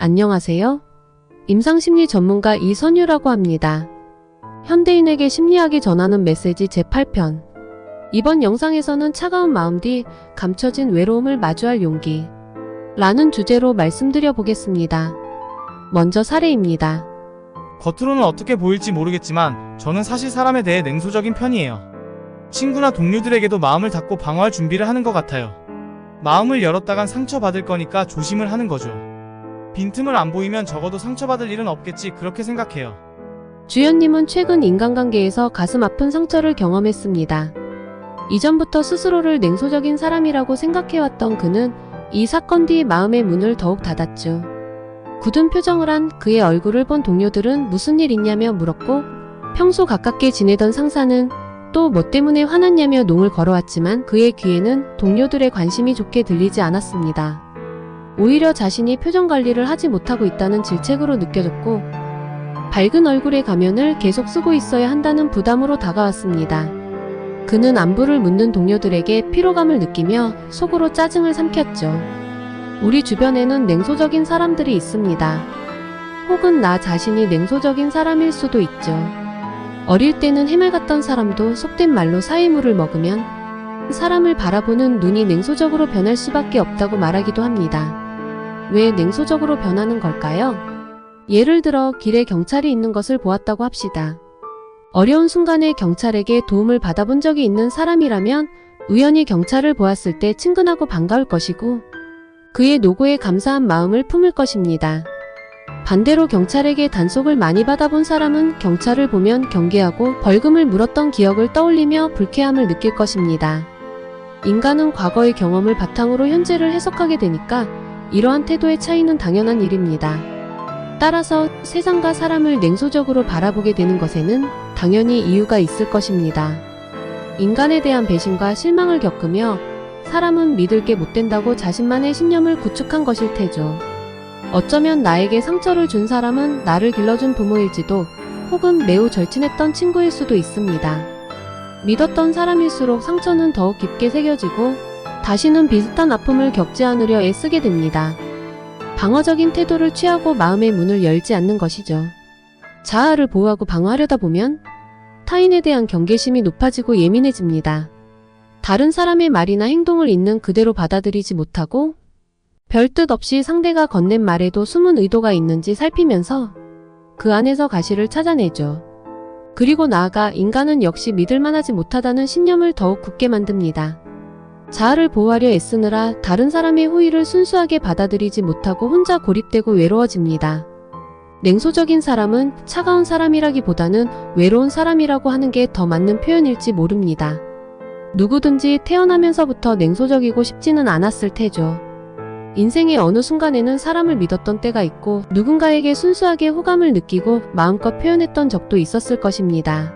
안녕하세요. 임상심리 전문가 이선유라고 합니다. 현대인에게 심리학이 전하는 메시지 제8편. 이번 영상에서는 차가운 마음 뒤 감춰진 외로움을 마주할 용기 라는 주제로 말씀드려 보겠습니다. 먼저 사례입니다. 겉으로는 어떻게 보일지 모르겠지만 저는 사실 사람에 대해 냉소적인 편이에요. 친구나 동료들에게도 마음을 닫고 방어할 준비를 하는 것 같아요. 마음을 열었다간 상처받을 거니까 조심을 하는 거죠. 빈틈을 안 보이면 적어도 상처받을 일은 없겠지, 그렇게 생각해요. 주연님은 최근 인간관계에서 가슴 아픈 상처를 경험했습니다. 이전부터 스스로를 냉소적인 사람이라고 생각해왔던 그는 이 사건 뒤 마음의 문을 더욱 닫았죠. 굳은 표정을 한 그의 얼굴을 본 동료들은 무슨 일 있냐며 물었고, 평소 가깝게 지내던 상사는 또 뭐 때문에 화났냐며 농을 걸어왔지만 그의 귀에는 동료들의 관심이 좋게 들리지 않았습니다. 오히려 자신이 표정 관리를 하지 못하고 있다는 질책으로 느껴졌고, 밝은 얼굴의 가면을 계속 쓰고 있어야 한다는 부담으로 다가왔습니다. 그는 안부를 묻는 동료들에게 피로감을 느끼며 속으로 짜증을 삼켰죠. 우리 주변에는 냉소적인 사람들이 있습니다. 혹은 나 자신이 냉소적인 사람일 수도 있죠. 어릴 때는 해맑았던 사람도 속된 말로 사회물을 먹으면 사람을 바라보는 눈이 냉소적으로 변할 수밖에 없다고 말하기도 합니다. 왜 냉소적으로 변하는 걸까요? 예를 들어 길에 경찰이 있는 것을 보았다고 합시다. 어려운 순간에 경찰에게 도움을 받아본 적이 있는 사람이라면 우연히 경찰을 보았을 때 친근하고 반가울 것이고 그의 노고에 감사한 마음을 품을 것입니다. 반대로 경찰에게 단속을 많이 받아본 사람은 경찰을 보면 경계하고 벌금을 물었던 기억을 떠올리며 불쾌함을 느낄 것입니다. 인간은 과거의 경험을 바탕으로 현재를 해석하게 되니까 이러한 태도의 차이는 당연한 일입니다. 따라서 세상과 사람을 냉소적으로 바라보게 되는 것에는 당연히 이유가 있을 것입니다. 인간에 대한 배신과 실망을 겪으며 사람은 믿을 게 못 된다고 자신만의 신념을 구축한 것일 테죠. 어쩌면 나에게 상처를 준 사람은 나를 길러준 부모일지도 혹은 매우 절친했던 친구일 수도 있습니다. 믿었던 사람일수록 상처는 더욱 깊게 새겨지고 다시는 비슷한 아픔을 겪지 않으려 애쓰게 됩니다. 방어적인 태도를 취하고 마음의 문을 열지 않는 것이죠. 자아를 보호하고 방어하려다 보면 타인에 대한 경계심이 높아지고 예민해집니다. 다른 사람의 말이나 행동을 있는 그대로 받아들이지 못하고 별 뜻 없이 상대가 건넨 말에도 숨은 의도가 있는지 살피면서 그 안에서 가시를 찾아내죠. 그리고 나아가 인간은 역시 믿을만하지 못하다는 신념을 더욱 굳게 만듭니다. 자아를 보호하려 애쓰느라 다른 사람의 호의를 순수하게 받아들이지 못하고 혼자 고립되고 외로워집니다. 냉소적인 사람은 차가운 사람이라기보다는 외로운 사람이라고 하는 게 더 맞는 표현일지 모릅니다. 누구든지 태어나면서부터 냉소적이고 싶지는 않았을 테죠. 인생의 어느 순간에는 사람을 믿었던 때가 있고 누군가에게 순수하게 호감을 느끼고 마음껏 표현했던 적도 있었을 것입니다.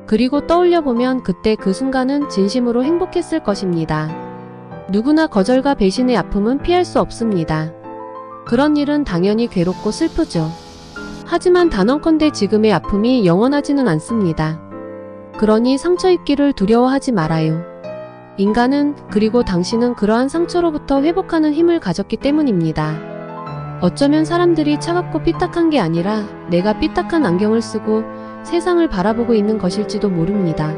그리고 떠올려보면 그때 그 순간은 진심으로 행복했을 것입니다. 누구나 거절과 배신의 아픔은 피할 수 없습니다. 그런 일은 당연히 괴롭고 슬프죠. 하지만 단언컨대 지금의 아픔이 영원하지는 않습니다. 그러니 상처 입기를 두려워하지 말아요. 인간은, 그리고 당신은 그러한 상처로부터 회복하는 힘을 가졌기 때문입니다. 어쩌면 사람들이 차갑고 삐딱한 게 아니라 내가 삐딱한 안경을 쓰고 세상을 바라보고 있는 것일지도 모릅니다.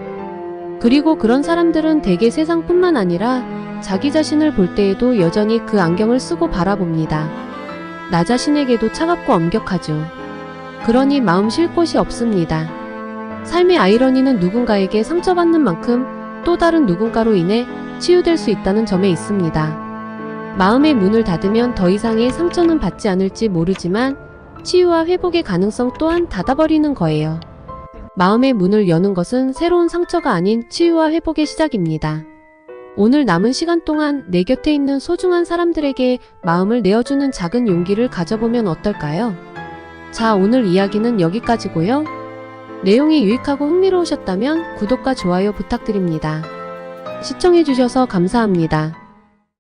그리고 그런 사람들은 대개 세상뿐만 아니라 자기 자신을 볼 때에도 여전히 그 안경을 쓰고 바라봅니다. 나 자신에게도 차갑고 엄격하죠. 그러니 마음 쉴 곳이 없습니다. 삶의 아이러니는 누군가에게 상처받는 만큼 또 다른 누군가로 인해 치유될 수 있다는 점에 있습니다. 마음의 문을 닫으면 더 이상의 상처는 받지 않을지 모르지만 치유와 회복의 가능성 또한 닫아버리는 거예요. 마음의 문을 여는 것은 새로운 상처가 아닌 치유와 회복의 시작입니다. 오늘 남은 시간 동안 내 곁에 있는 소중한 사람들에게 마음을 내어주는 작은 용기를 가져보면 어떨까요? 자, 오늘 이야기는 여기까지고요. 내용이 유익하고 흥미로우셨다면 구독과 좋아요 부탁드립니다. 시청해주셔서 감사합니다.